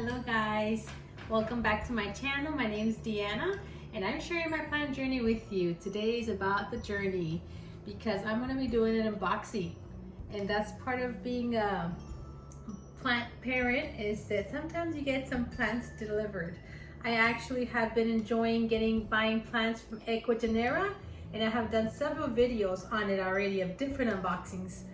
Hello guys, welcome back to my channel. My name is Deanna and I'm sharing my plant journey with you. Today is about the journey because I'm going to be doing an unboxing, and that's part of being a plant parent, is that sometimes you get some plants delivered. I actually have been enjoying buying plants from Ecuagenera, and I have done several videos on it already of different unboxings.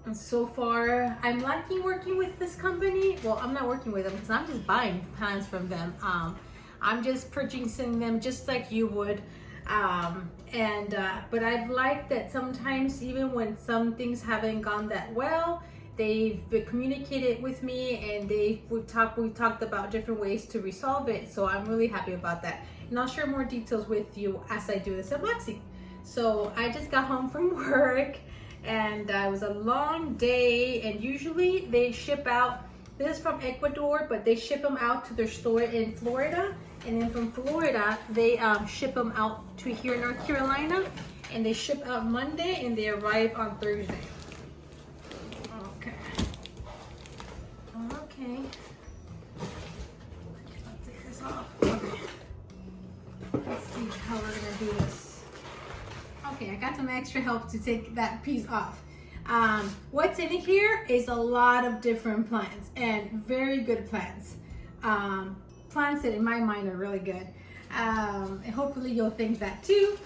And so far, I'm liking working with this company. Well, I'm not working with them because I'm just buying plants from them. I'm just purchasing them just like you would. But I've liked that sometimes, even when some things haven't gone that well, they've communicated with me and we've talked about different ways to resolve it. So I'm really happy about that. And I'll share more details with you as I do this unboxing. So I just got home from work, and it was a long day, and usually they ship out, this is from Ecuador, but they ship them out to their store in Florida, and then from Florida they ship them out to here in North Carolina, and they ship out Monday and they arrive on Thursday. Okay, let's take this off. Okay, let's see how we're gonna do this. Okay, I got some extra help to take that piece off. What's in here is a lot of different plants, and very good plants. Plants that in my mind are really good. And hopefully you'll think that too.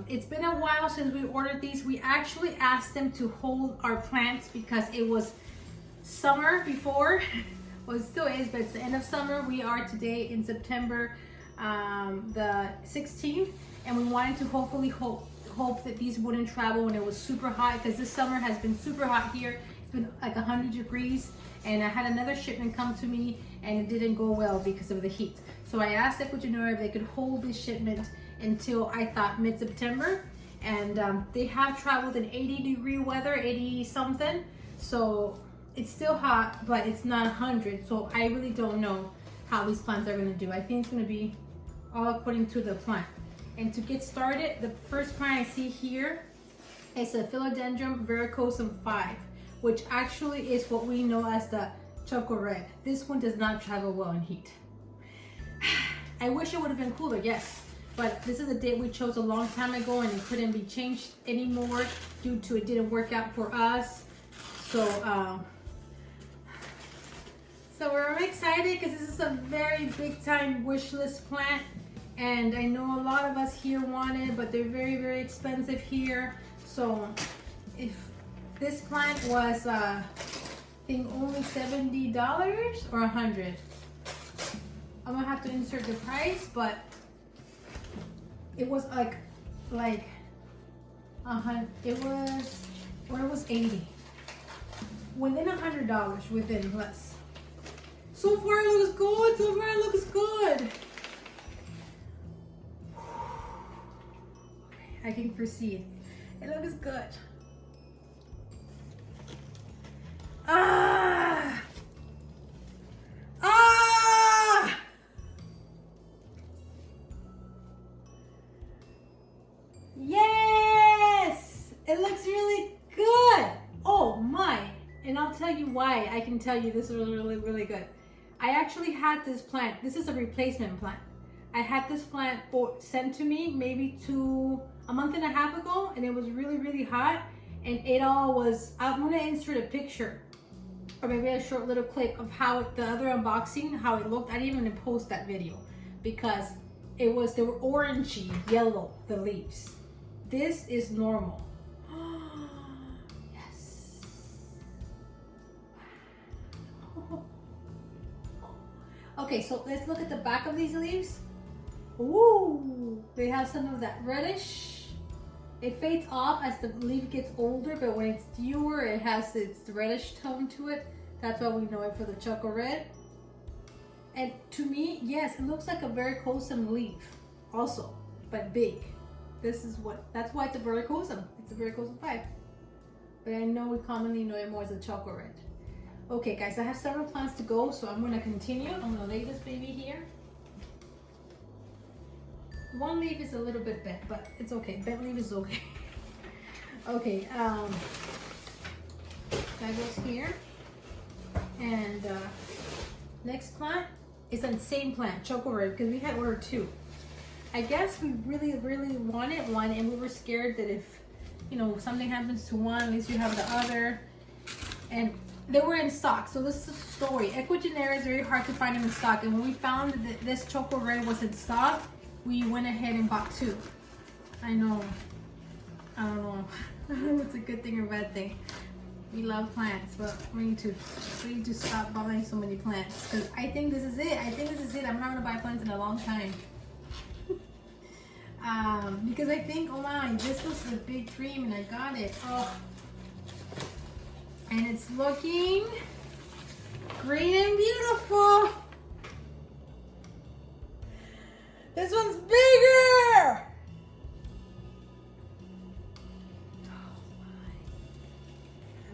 It's been a while since we ordered these. We actually asked them to hold our plants because it was summer before. Well, it still is, but it's the end of summer. We are today in September the 16th, and we wanted to hopefully hope that these wouldn't travel when it was super hot, because this summer has been super hot here. It's been like 100 degrees, and I had another shipment come to me and it didn't go well because of the heat. So I asked Ecuagenera if they could hold this shipment until, I thought, mid-September, and they have traveled in 80-degree weather, 80 something, so it's still hot, but it's not 100. So I really don't know how these plants are going to do. I think it's going to be all according to the plant. And to get started, the first plant I see here is a Philodendron VELCRO 5, which actually is what we know as the choco red. This one does not travel well in heat. I wish it would have been cooler, yes, but this is a date we chose a long time ago, and it couldn't be changed anymore due to it didn't work out for us. So we're excited because this is a very big time wish list plant. And I know a lot of us here want it, but they're very, very expensive here. So if this plant was, I think, only $70 or $100, I'm gonna have to insert the price, but it was like $100. It was 80. Within $100, within less. So far it looks good. So far it looks good. I can proceed. It looks good. Ah! Yes! It looks really good. Oh my. And I'll tell you why. I can tell you this is really, really good. I actually had this plant. This is a replacement plant. I had this plant sent to me maybe a month and a half ago, and it was really, really hot, and it all was, I'm gonna insert a picture or maybe a short little clip of how the other unboxing, how it looked. I didn't even post that video because they were orangey yellow, the leaves. This is normal. Yes. Okay, so let's look at the back of these leaves. Ooh, they have some of that reddish. It fades off as the leaf gets older, but when it's newer, it has its reddish tone to it. That's why we know it for the choco red. And to me, yes, it looks like a VELCRO leaf also, but big. That's why it's a VELCRO. It's a VELCRO 5. But I know we commonly know it more as a choco red. Okay guys, I have several plants to go, so I'm gonna continue. I'm gonna lay this baby here. One leaf is a little bit bent, but it's okay. Bent leaf is okay. Okay, that goes here. And Next plant is the same plant, Choco Red, because we had ordered 2. I guess we really, really wanted one, and we were scared that if, you know, something happens to one, at least you have the other. And they were in stock. So this is the story. Ecuagenera is very hard to find them in stock, and when we found that this Choco Red was in stock, we went ahead and bought 2. I know. I don't know. It's a good thing or bad thing. We love plants, but we need to stop buying so many plants, because I think this is it. I'm not gonna buy plants in a long time. Because I think, oh my, this was the big dream and I got it. Oh. And it's looking green and beautiful. This one's bigger.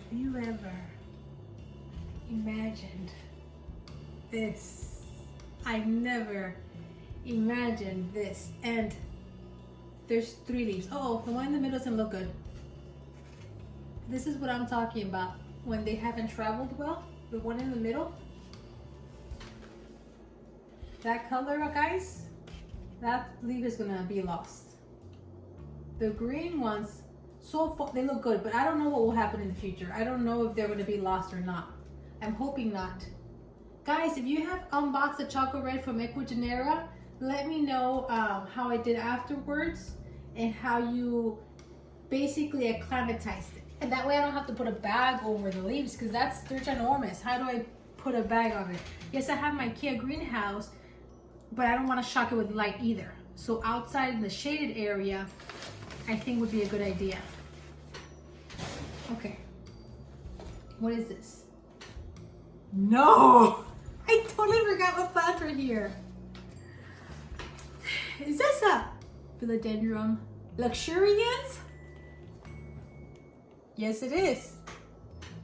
Have you ever imagined this? I never imagined this. And there's 3 leaves. Oh, the one in the middle doesn't look good. This is what I'm talking about when they haven't traveled well. The one in the middle, that color, guys, that leaf is gonna be lost. The green ones, so far they look good, but I don't know what will happen in the future. I don't know if they're gonna be lost or not. I'm hoping not. Guys, if you have unboxed a Choco Red from Ecuagenera, let me know how I did afterwards and how you basically acclimatized it. And that way I don't have to put a bag over the leaves, because they're ginormous. How do I put a bag on it? Yes, I have my IKEA greenhouse, but I don't want to shock it with light either. So outside in the shaded area, I think would be a good idea. Okay. What is this? No! I totally forgot what plants were here. Is this a Philodendron Luxurians? Yes, it is.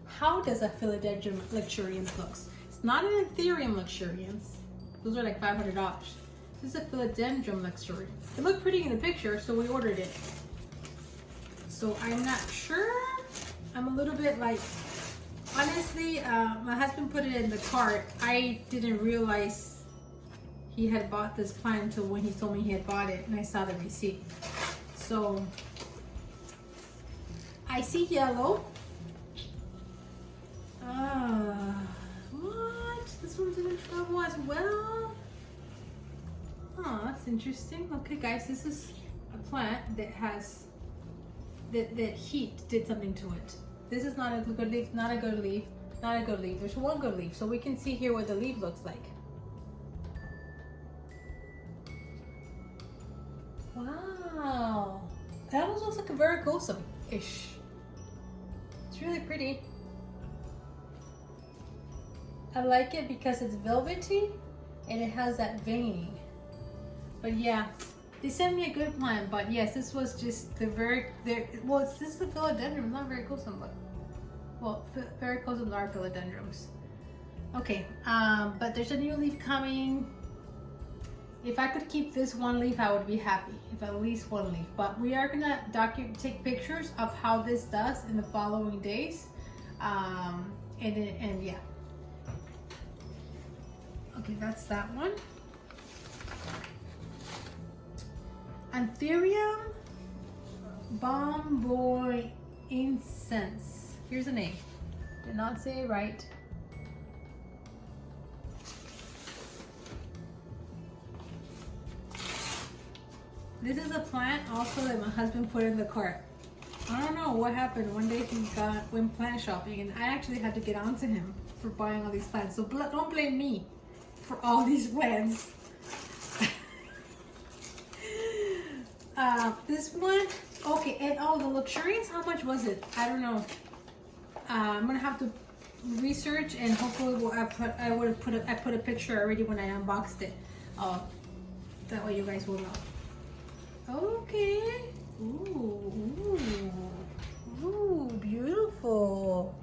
How does a Philodendron Luxurians look? It's not an Anthurium Luxurians. Those are like $500. This is a Philodendron Luxurians. It looked pretty in the picture, so we ordered it. So I'm not sure. I'm a little bit like, honestly, my husband put it in the cart. I didn't realize he had bought this plant until when he told me he had bought it, and I saw the receipt. So I see yellow. What? This one's in trouble as well. Oh, that's interesting. Okay, guys, this is a plant that has that heat did something to it. This is not a good leaf. Not a good leaf. Not a good leaf. There's one good leaf, so we can see here what the leaf looks like. Wow, that almost looks like a VELCRO-ish. It's really pretty. I like it because it's velvety and it has that veining. But yeah, they sent me a good plant. But yes, this was just well, this is the philodendron, not VELCRO-some, but well, VELCRO-some are philodendrons. Okay, but there's a new leaf coming. If I could keep this one leaf, I would be happy. If at least one leaf. But we are gonna take pictures of how this does in the following days. And yeah. Okay, that's that one. Anthurium Bomboy Incense. Here's the name. Did not say it right. This is a plant also that my husband put in the cart. I don't know what happened. One day he went plant shopping, and I actually had to get onto him for buying all these plants. So don't blame me for all these plants. This one, okay, and oh, the Luxurians, how much was it? I don't know. I'm gonna have to research, and hopefully I put a picture already when I unboxed it. That way you guys will know. Okay. Ooh, beautiful.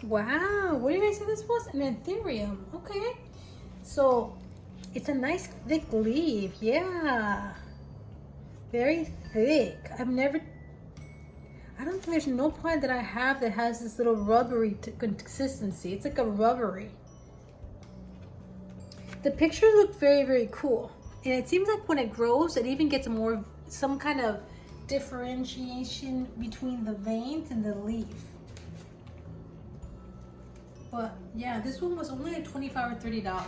Wow, what did I say this was? An Anthurium. Okay. So it's a nice thick leaf. Yeah. Very thick. I don't think there's no plant that I have that has this little rubbery consistency. It's like a rubbery. The pictures look very, very cool. And it seems like when it grows, it even gets more, some kind of differentiation between the veins and the leaf. But yeah, this one was only like $25 or $30.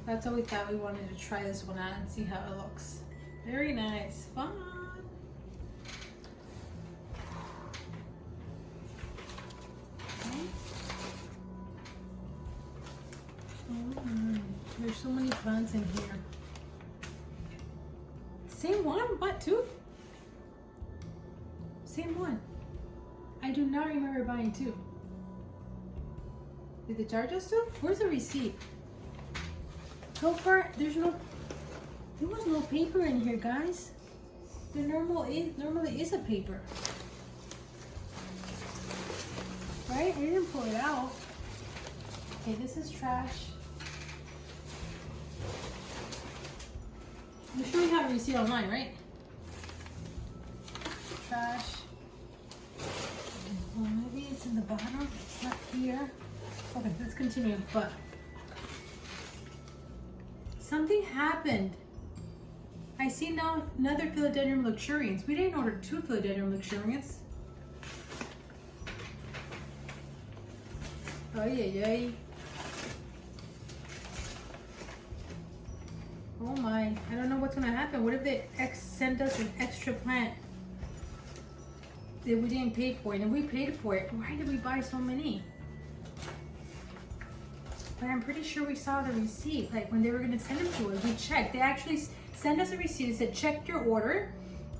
That's what we thought. We wanted to try this one out and see how it looks. Very nice, fun. Okay. There's so many plants in here. Same one, but two? Same one. I do not remember buying two. Did they charge us too? Where's the receipt? So far, there was no paper in here, guys. There normally is a paper. Right? I didn't pull it out. Okay, this is trash. I'm sure we have a receipt online, right? Trash. Well, maybe it's in the bottom. It's not here. Okay, let's continue. But something happened. I see now another Philodendron Luxurians. We didn't order two Philodendron Luxurians. Oh yeah. Oh my, I don't know what's gonna happen. What if they sent us an extra plant that we didn't pay for it? And we paid for it. Why did we buy so many? But I'm pretty sure we saw the receipt, like when they were gonna send them to us. We checked. They actually sent us a receipt. It said, check your order.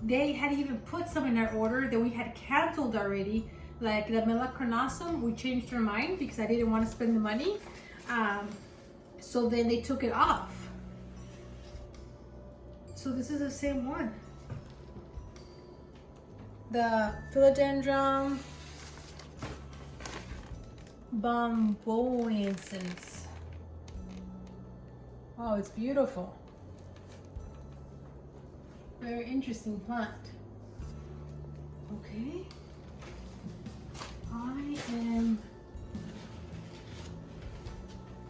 They had even put some in our order that we had canceled already. Like the gloriosum, we changed our mind because I didn't want to spend the money. So then they took it off. So this is the same one. The Philodendron Bomboensis. Oh, it's beautiful. Very interesting plant. Okay.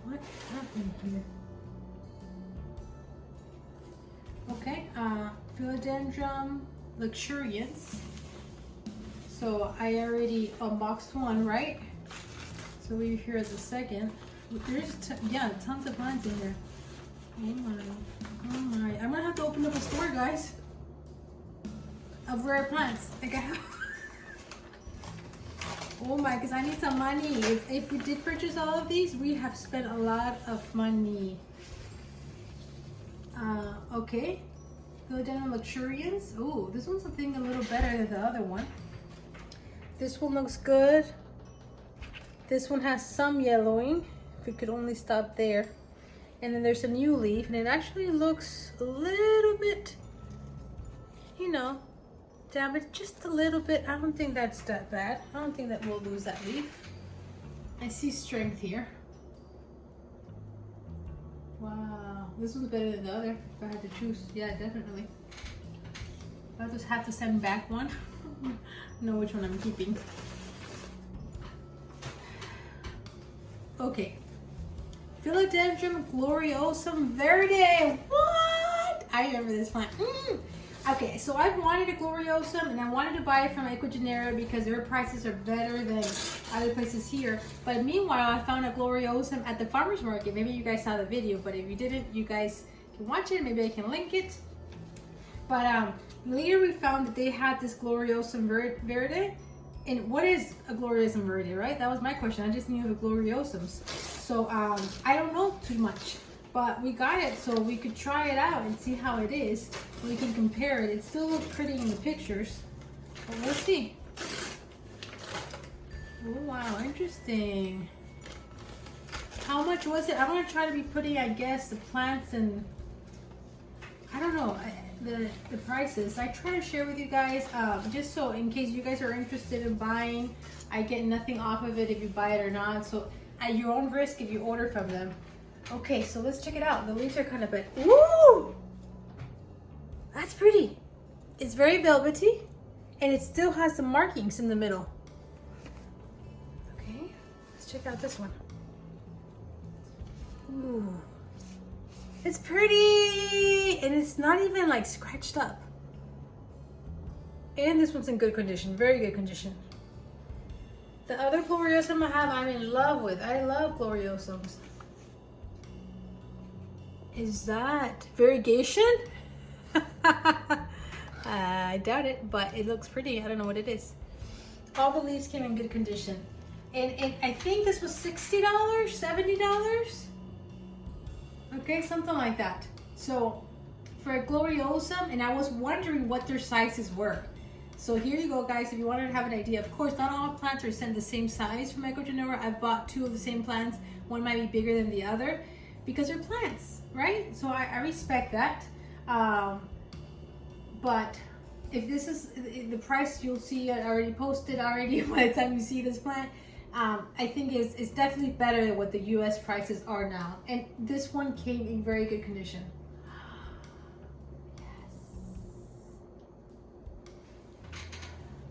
What happened here? Okay, Philodendron Luxurians. So I already unboxed one, right? So we're here at the second. There's tons of plants in here. Oh my! I'm gonna have to open up a store, guys, of rare plants. Like I have. Oh my, because I need some money. If we did purchase all of these, we have spent a lot of money. Okay. Philodendron Luxurians. Oh, this one's a little better than the other one. This one looks good. This one has some yellowing. If we could only stop there. And then there's a new leaf, and it actually looks a little bit, you know, damaged just a little bit. I don't think that's that bad. I don't think that we'll lose that leaf. I see strength here. Wow, this one's better than the other. If I had to choose, yeah, definitely. I'll just have to send back one. I know which one I'm keeping. Okay. Philodendron gloriosum verde. What? I remember this plant. Okay, so I've wanted a gloriosum and I wanted to buy it from Ecuagenera because their prices are better than other places here. But meanwhile, I found a gloriosum at the farmer's market. Maybe you guys saw the video, but if you didn't, you guys can watch it. Maybe I can link it. But later we found that they had this gloriosum verde. And what is a gloriosum verde, right? That was my question. I just knew the gloriosums. So I don't know too much. But we got it so we could try it out and see how it is. We can compare it. It still looks pretty in the pictures. But we'll see. Oh, wow, interesting. How much was it? I'm going to try to be putting, I guess, the plants and, I don't know, the prices. I try to share with you guys, just so in case you guys are interested in buying, I get nothing off of it if you buy it or not. So at your own risk if you order from them. Okay, so let's check it out. The leaves are kind of big. Ooh! That's pretty. It's very velvety, and it still has the markings in the middle. Okay, let's check out this one. Ooh. It's pretty, and it's not even like scratched up. And this one's in good condition, very good condition. The other gloriosum I have, I'm in love with. I love gloriosums. Is that variegation? I doubt it, but it looks pretty. I don't know what it is. All the leaves came in good condition. And I think this was $60, $70. Okay, something like that. So for a gloriosum, and I was wondering what their sizes were. So here you go, guys, if you wanted to have an idea. Of course, not all plants are sent the same size from Ecuagenera. I've bought 2 of the same plants. One might be bigger than the other because they're plants, right? So I respect that. But if this is the price, you'll see it already posted already by the time you see this plant. I think it's definitely better than what the US prices are now. And this one came in very good condition.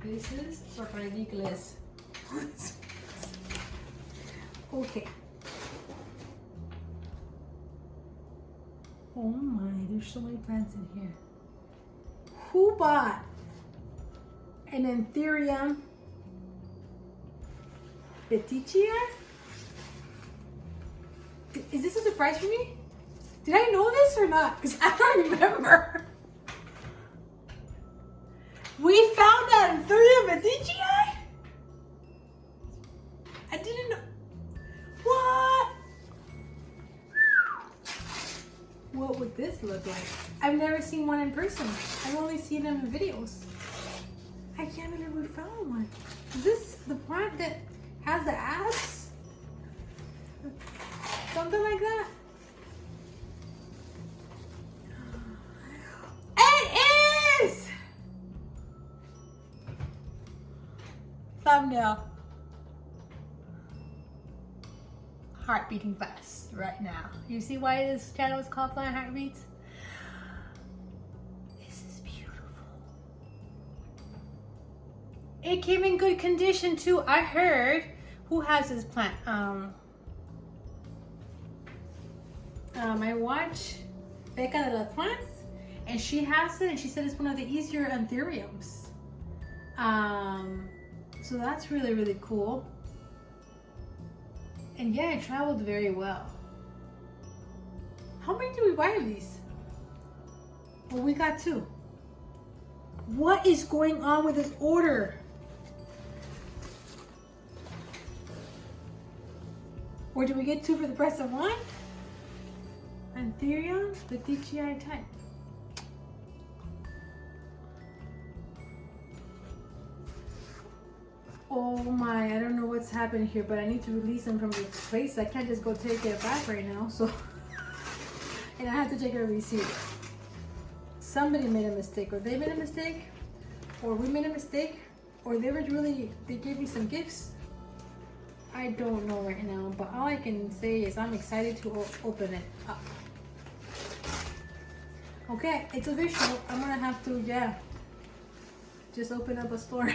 This is ridiculous. Okay. Oh my, there's so many plants in here. Who bought an Anthurium Petitia? Is this a surprise for me? Did I know this or not? Because I don't remember. We found that Anthurium Petitia? I didn't know. What? What would this look like? I've never seen one in person. I've only seen them in videos. I can't believe we found one. Is this the plant that has the abs? Something like that? It is! Thumbnail. Heart beating fast right now. You see why this channel is called Plant Heartbeats? This is beautiful. It came in good condition too. I heard, who has this plant? I watch Becca de la Plants, and she has it, and she said it's one of the easier Anthuriums. So that's really, really cool. And yeah, it traveled very well. How many did we buy of these? Well, we got 2. What is going on with this order? Or did we get 2 for the price of 1? Anthurium Petitia type. Oh my, I don't know what's happened here, but I need to release them from the place. I can't just go take it back right now, so. And I have to check a receipt. Somebody made a mistake, or they made a mistake, or we made a mistake, or they gave me some gifts. I don't know right now, but all I can say is I'm excited to open it up. Okay, it's official. I'm gonna have to, yeah, just open up a store.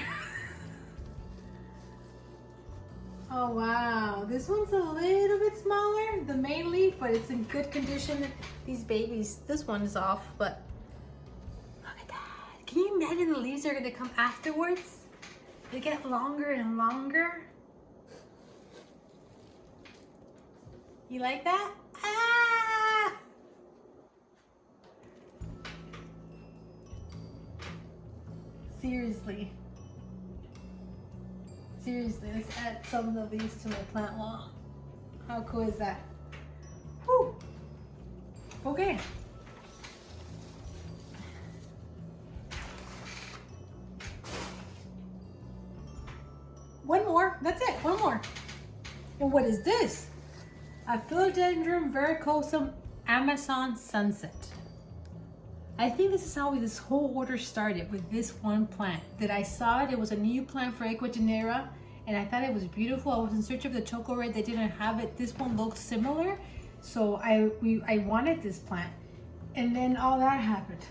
Oh wow, this one's a little bit smaller, the main leaf, but it's in good condition. These babies, this one is off, but look at that. Can you imagine the leaves are gonna come afterwards? They get longer and longer. You like that? Ah! Seriously. Seriously, let's add some of these to my plant wall. How cool is that? Woo! Okay. One more, that's it, one more. And what is this? A Philodendron verrucosum Amazon Sunset. I think this is how this whole order started, with this one plant. That I saw it was a new plant for Ecuagenera, and I thought it was beautiful. I was in search of the choco red, they didn't have it. This one looked similar, so I wanted this plant. And then all that happened.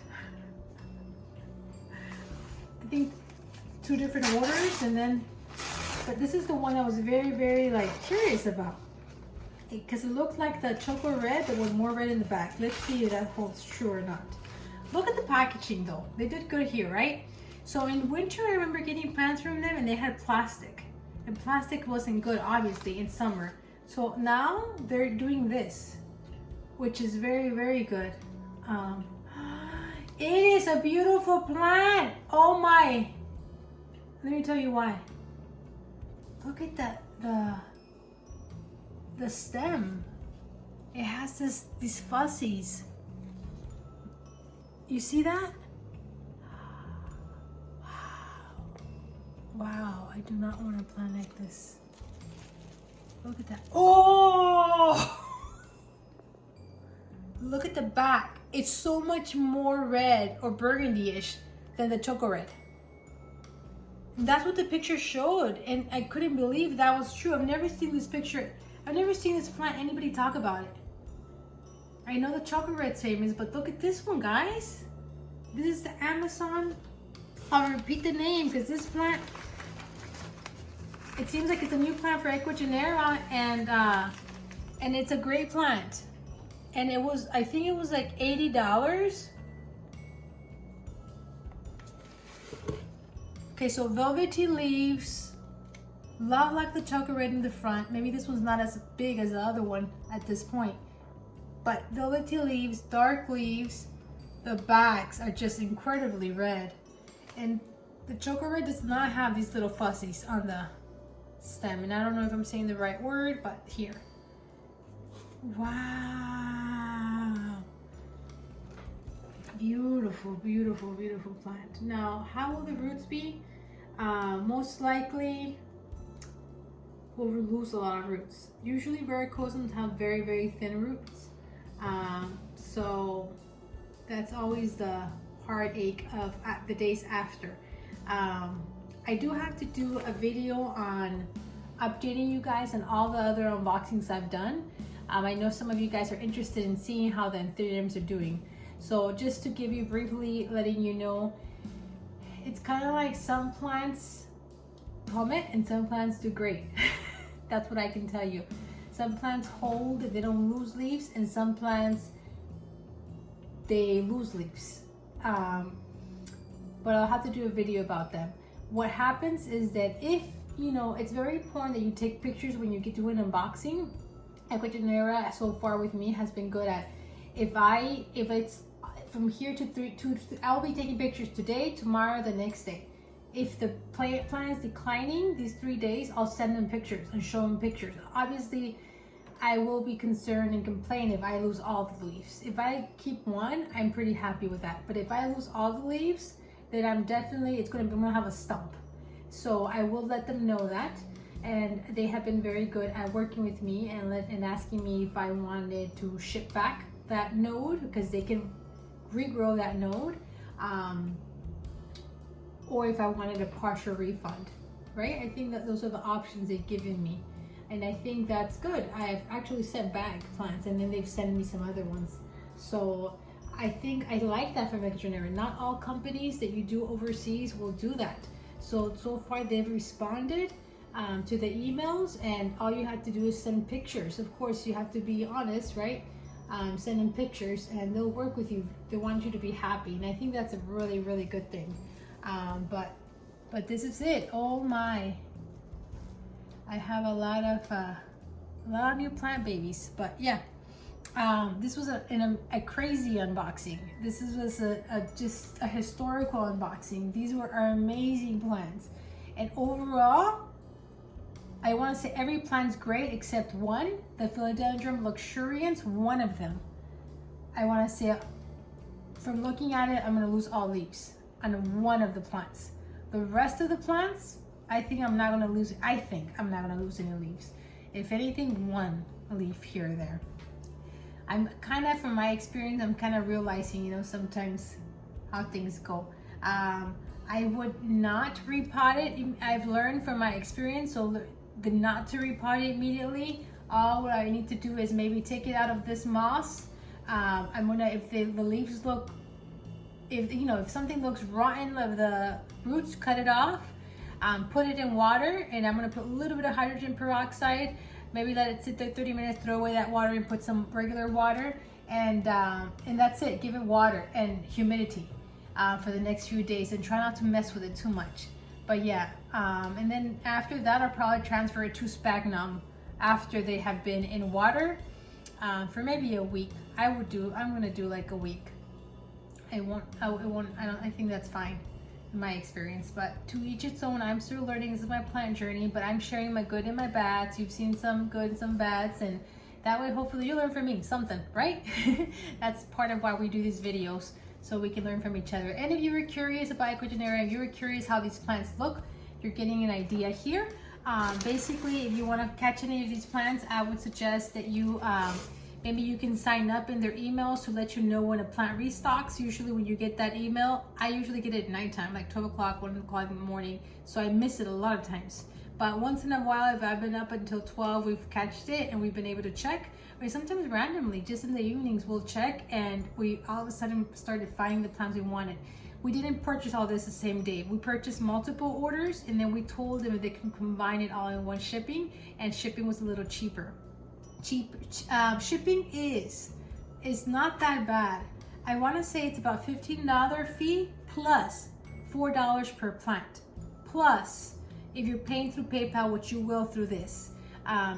I think 2 different orders, and then, but this is the one I was very, very like curious about. because it looked like the chocolate red, but with more red in the back. Let's see if that holds true or not. Look at the packaging though. They did good here, right? So in winter, I remember getting plants from them and they had plastic. And plastic wasn't good, obviously, in summer. So now they're doing this, which is very, very good. It is a beautiful plant. Oh my. Let me tell you why. Look at that, the stem. It has these fuzzies. You see that? Wow, I do not want to plant like this. Look at that. Oh! Look at the back. It's so much more red or burgundy-ish than the choco red. And that's what the picture showed, and I couldn't believe that was true. I've never seen this picture. I've never seen this plant, anybody talk about it. I know the choco red's famous, but look at this one, guys. This is the Amazon. I'll repeat the name because this plant, it seems like it's a new plant for Ecuagenera, and it's a great plant. And it was, I think it was like $80. Okay, so velvety leaves, a lot like the chocolate red in the front. Maybe this one's not as big as the other one at this point. But velvety leaves, dark leaves, the backs are just incredibly red. And the chocolate red does not have these little fuzzies on the stem. And I don't know if I'm saying the right word, but here. Wow. Beautiful, beautiful, beautiful plant. Now, how will the roots be? Most likely, we'll lose a lot of roots. Usually, verrucosums have very, very thin roots. So that's always the heartache of the days after. I do have to do a video on updating you guys on all the other unboxings I've done. I know some of you guys are interested in seeing how the Anthuriums are doing. So just to give you briefly, letting you know, it's kind of like some plants plummet and some plants do great. That's what I can tell you. Some plants hold, they don't lose leaves, and some plants, they lose leaves. But I'll have to do a video about them. What happens is that if, you know, it's very important that you take pictures when you get to an unboxing. Ecuagenera so far with me has been good at, if it's from here to I'll be taking pictures today, tomorrow, the next day. If the plant is declining these 3 days, I'll send them pictures and show them pictures. Obviously, I will be concerned and complain if I lose all the leaves. If I keep one, I'm pretty happy with that. But if I lose all the leaves, then I'm gonna have a stump. So I will let them know that. And they have been very good at working with me and asking me if I wanted to ship back that node, because they can regrow that node, or if I wanted a partial refund, right? I think that those are the options they've given me, and I think that's good. I've actually sent back plants, and then they've sent me some other ones. So I think I like that from Ecuagenera. Not all companies that you do overseas will do that. So far they've responded to the emails, and all you have to do is send pictures. Of course, you have to be honest, right? Send them pictures and they'll work with you. They want you to be happy, and I think that's a really, really good thing. But this is it. Oh my, I have a lot of new plant babies. But yeah, this was a crazy unboxing. This was just a historical unboxing. These were amazing plants, and overall, I want to say every plant's great except one, the Philodendron Luxurians, one of them. I want to say, from looking at it, I'm going to lose all leaves on one of the plants. The rest of the plants, I think I'm not going to lose any leaves. If anything, one leaf here or there. I'm kind of, from my experience, I'm kind of realizing, you know, sometimes how things go. I would not repot it. I've learned from my experience, so not to repot it immediately. All what I need to do is maybe take it out of this moss. I'm gonna, if the leaves look, if something looks rotten of the roots, cut it off. Put it in water, and I'm gonna put a little bit of hydrogen peroxide Maybe let it sit there 30 minutes, throw away that water and put some regular water, and that's it. Give it water and humidity for the next few days, and try not to mess with it too much. But yeah, and then after that, I'll probably transfer it to sphagnum after they have been in water for maybe a week. I'm gonna do like a week. I think that's fine in my experience, but to each its own. I'm still learning. This is my plant journey, but I'm sharing my good and my bads. You've seen some good and some bads, and that way hopefully you learn from me something, right? That's part of why we do these videos, so we can learn from each other. And if you were curious about Ecuagenera, if you were curious how these plants look, you're getting an idea here. Basically, if you want to catch any of these plants, I would suggest that you maybe you can sign up in their emails to let you know when a plant restocks. Usually when you get that email, I usually get it at nighttime, like 12 o'clock, 1 o'clock in the morning. So I miss it a lot of times. But once in a while, if I've been up until 12, we've catched it and we've been able to check. Or sometimes randomly, just in the evenings, we'll check, and we all of a sudden started finding the plants we wanted. We didn't purchase all this the same day. We purchased multiple orders, and then we told them if they can combine it all in one shipping, and shipping was a little cheaper. Shipping is not that bad. I want to say it's about $15 fee plus $4 per plant. Plus, if you're paying through PayPal, which you will through this,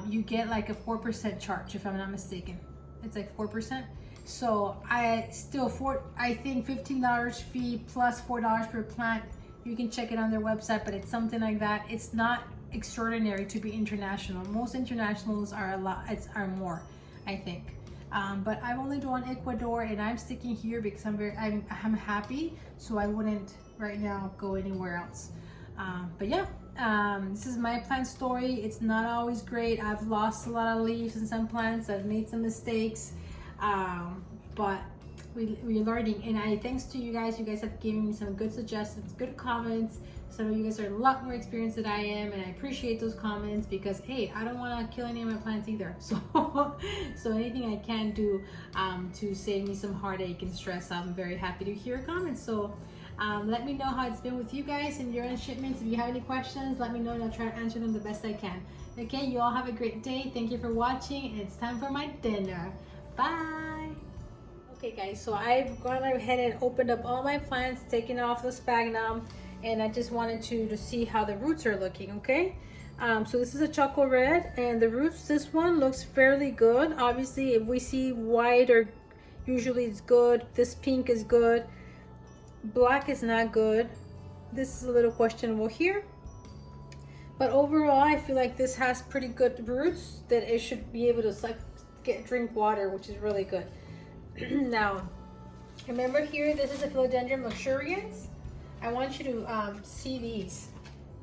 you get like a 4% charge, if I'm not mistaken. It's like 4%. So I think $15 fee plus $4 per plant. You can check it on their website, but it's something like that. It's not extraordinary to be international. Most internationals are are more, I think. But I'm only doing Ecuador, and I'm sticking here because I'm happy. So I wouldn't right now go anywhere else. But yeah, this is my plant story. It's not always great. I've lost a lot of leaves in some plants. I've made some mistakes, but we're learning. And thanks to you guys. You guys have given me some good suggestions, good comments. Some of you guys are a lot more experienced than I am, and I appreciate those comments because, hey, I don't want to kill any of my plants either. So anything I can do to save me some heartache and stress, I'm very happy to hear comments. So let me know how it's been with you guys and your shipments. If you have any questions, let me know, and I'll try to answer them the best I can. Okay, you all have a great day. Thank you for watching, and it's time for my dinner. Bye. Okay guys, so I've gone ahead and opened up all my plants, taken off the sphagnum, and I just wanted to see how the roots are looking. Okay, so this is a chocolate red, and the roots, this one looks fairly good. Obviously, if we see white, or usually it's good. This pink is good. Black is not good. This is a little questionable here, but overall I feel like this has pretty good roots that it should be able to drink water, which is really good. Now remember here, this is a Philodendron Luxurians. I want you to see these.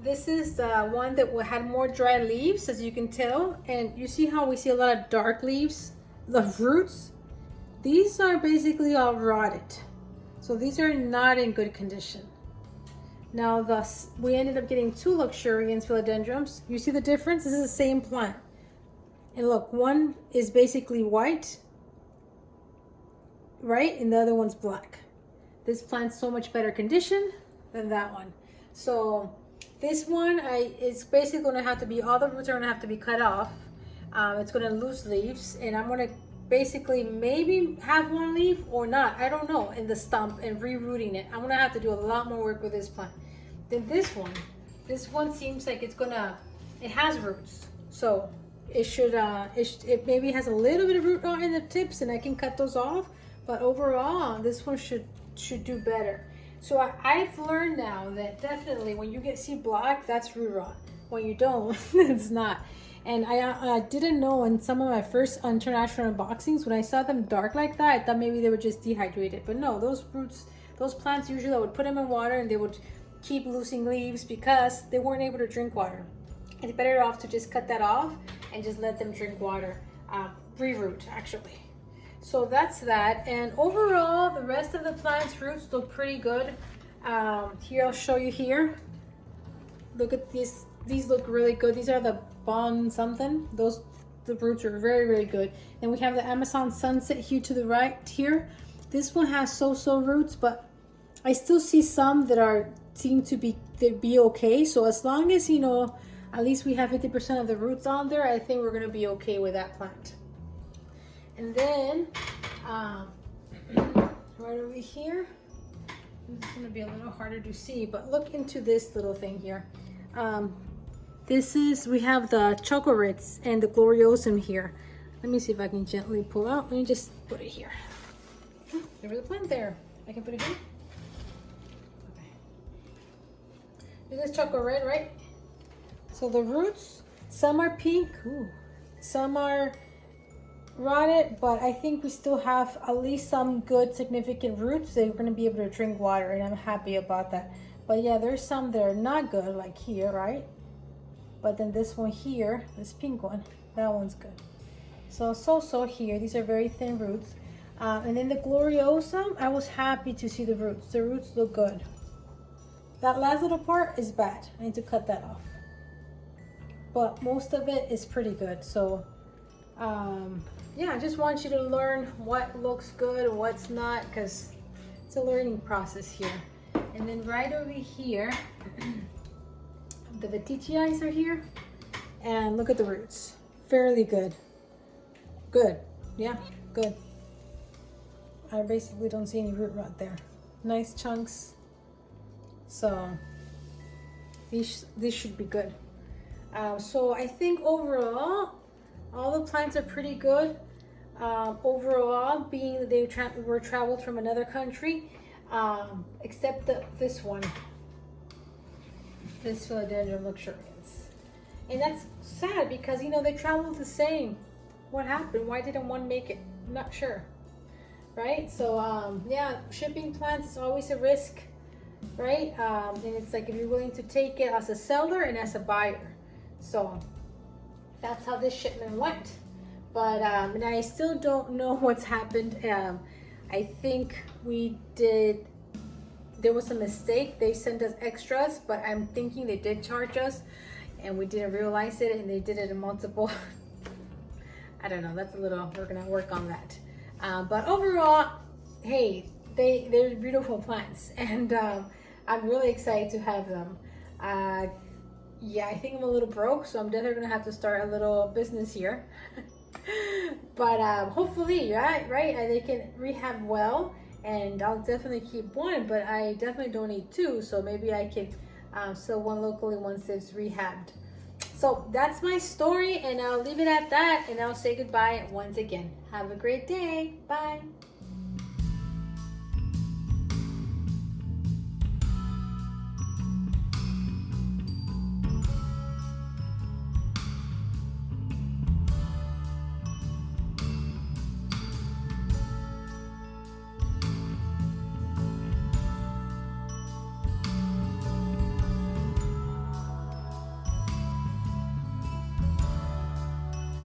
This is the one that had more dry leaves, as you can tell, and you see how we see a lot of dark leaves, the roots. These are basically all rotted, so these are not in good condition. Now thus we ended up getting two Luxurians Philodendrons. You see the difference? This is the same plant, and look, one is basically white, right, and the other one's black. This plant's so much better condition than that one. So this one, it's basically going to have to be, all the roots are going to have to be cut off. It's going to lose leaves, and I'm going to basically maybe have one leaf or not, I don't know, in the stump, and rerouting it. I'm going to have to do a lot more work with this plant. Then this one seems like it has roots, so it should it maybe has a little bit of root knot in the tips, and I can cut those off. But overall, this one should do better. So I've learned now that definitely when you see black, that's root rot. When you don't, it's not. And I didn't know in some of my first international unboxings, when I saw them dark like that, I thought maybe they were just dehydrated. But no, those roots, those plants, usually I would put them in water and they would keep losing leaves because they weren't able to drink water. It's better off to just cut that off and just let them drink water, reroot actually. So that's that. And overall, the rest of the plant's roots look pretty good. Here, I'll show you here. Look at these. These look really good. These are the Bon something. The roots are very, very good. And we have the Amazon Sunset here to the right here. This one has so-so roots, but I still see some that seem to be okay. So as long as, you know, at least we have 50% of the roots on there. I think we're gonna be okay with that plant. And then right over here, this is gonna be a little harder to see, but look into this little thing here. We have the chocolates and the gloriosum here. Let me see if I can gently pull out. Let me just put it here. There was a plant there. I can put it here. Okay. This is chocolate red, right? So the roots, some are pink, some are rotted, but I think we still have at least some good significant roots that we're going to be able to drink water, and I'm happy about that. But yeah, there's some that are not good, like here, right? But then this one here, this pink one, that one's good. So here, these are very thin roots. And then the gloriosum, I was happy to see the roots. The roots look good. That last little part is bad. I need to cut that off. But most of it is pretty good. So yeah, I just want you to learn what looks good and what's not, because it's a learning process here. And then right over here, the Vettichii are here, and look at the roots. Fairly good. Good. Yeah, good. I basically don't see any root rot there. Nice chunks. So these should be good. So I think overall, all the plants are pretty good. Overall, being that they were traveled from another country, except this one, this Philodendron Luxurians. And that's sad because, you know, they traveled the same. What happened? Why didn't one make it? I'm not sure. Right? So, yeah, shipping plants is always a risk, right? And it's like if you're willing to take it as a seller and as a buyer. So that's how this shipment went. But and I still don't know what's happened. I think there was a mistake. They sent us extras, but I'm thinking they did charge us and we didn't realize it, and they did it in multiple. I don't know, we're gonna work on that. But overall, hey, they're beautiful plants, and I'm really excited to have them. Yeah, I think I'm a little broke, so I'm definitely gonna have to start a little business here. But hopefully, right, they can rehab well, and I'll definitely keep one, but I definitely don't need two, so maybe I can sell one locally once it's rehabbed. So that's my story, and I'll leave it at that, and I'll say goodbye once again. Have a great day. Bye.